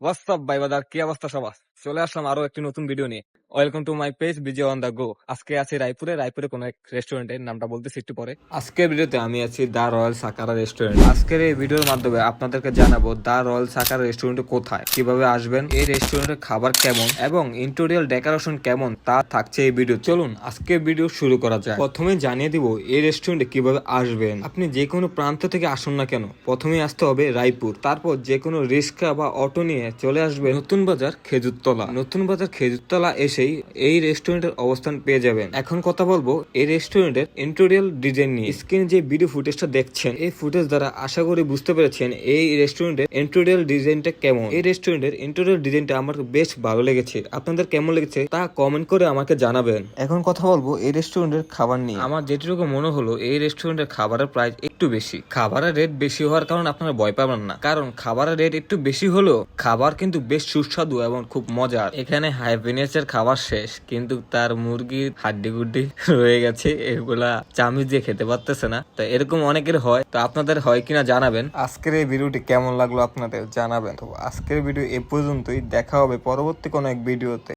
WhatsApp ভাই বাদার, কি অবস্থা সবার? চলে আসলাম আরো একটি নতুন ভিডিও নিয়ে। Welcome to my page BJ on the go. আজকে আছি রায়পুরে কোন এক রেস্টুরেন্টের নামটা বলতেছি একটু পরে। আজকের ভিডিওতে আমি আছি দা রয়্যাল সাকারা রেস্টুরেন্ট। আজকের এই ভিডিওর মাধ্যমে আপনাদেরকে জানাবো দা রয়্যাল সাকারা রেস্টুরেন্ট কোথায়, কিভাবে আসবেন, এই রেস্টুরেন্টের খাবার কেমন এবং ইন্টেরিয়র ডেকোরেশন কেমন তা থাকছে এই ভিডিও। চলুন আজকের ভিডিও শুরু করা যায়। প্রথমে জানিয়ে দিব এই রেস্টুরেন্টে কিভাবে আসবেন। আপনি যে কোনো প্রান্ত থেকে আসুন না কেন, প্রথমে আসতে হবে রায়পুর, তারপর যে কোনো রিক্সা বা অটো নিয়ে চলে আসবে নতুন বাজার খেজুরতলা এসেই এই রেস্টুরেন্টের অবস্থান পেয়ে যাবেন। এখন কথা বলবো এই রেস্টুরেন্টের ইন্টেরিয়র ডিজাইন নিয়ে। স্ক্রিনে যে ভিডিও ফুটেজটা দেখছেন, এই ফুটেজ দ্বারা আশা করি বুঝতে পেরেছেন এই রেস্টুরেন্টের ইন্টেরিয়র ডিজাইনটা কেমন। এই রেস্টুরেন্টের ইন্টেরিয়র ডিজাইনটা আমার বেশ ভালো লেগেছে। আপনাদের কেমন লেগেছে তা কমেন্ট করে আমাকে জানাবেন। এখন কথা বলবো এই রেস্টুরেন্টের খাবার নিয়ে। আমার যেটুকু মনে হলো এই রেস্টুরেন্টের খাবারের প্রাইস একটু বেশি। খাবারের রেট বেশি হওয়ার কারণে আপনারা ভয় পাবেন না, কারণ খাবারের রেট একটু বেশি হলেও খাবার কিন্তু বেশ সুস্বাদু এবং খুব মজার। এখানে হাইভেনিয়াসের খাবার শেষ, কিন্তু তার মুরগির হাড্ডি গুড্ডি রয়ে গেছে, এগুলা চামচ দিয়ে খেতে পারতেছে না। তো এরকম অনেকের হয়, তো আপনাদের হয় কিনা জানাবেন। আজকের এই ভিডিওটি কেমন লাগলো আপনাদের জানাবেন। তো আজকের ভিডিও এ পর্যন্তই, দেখা হবে পরবর্তী কোনো এক ভিডিওতে।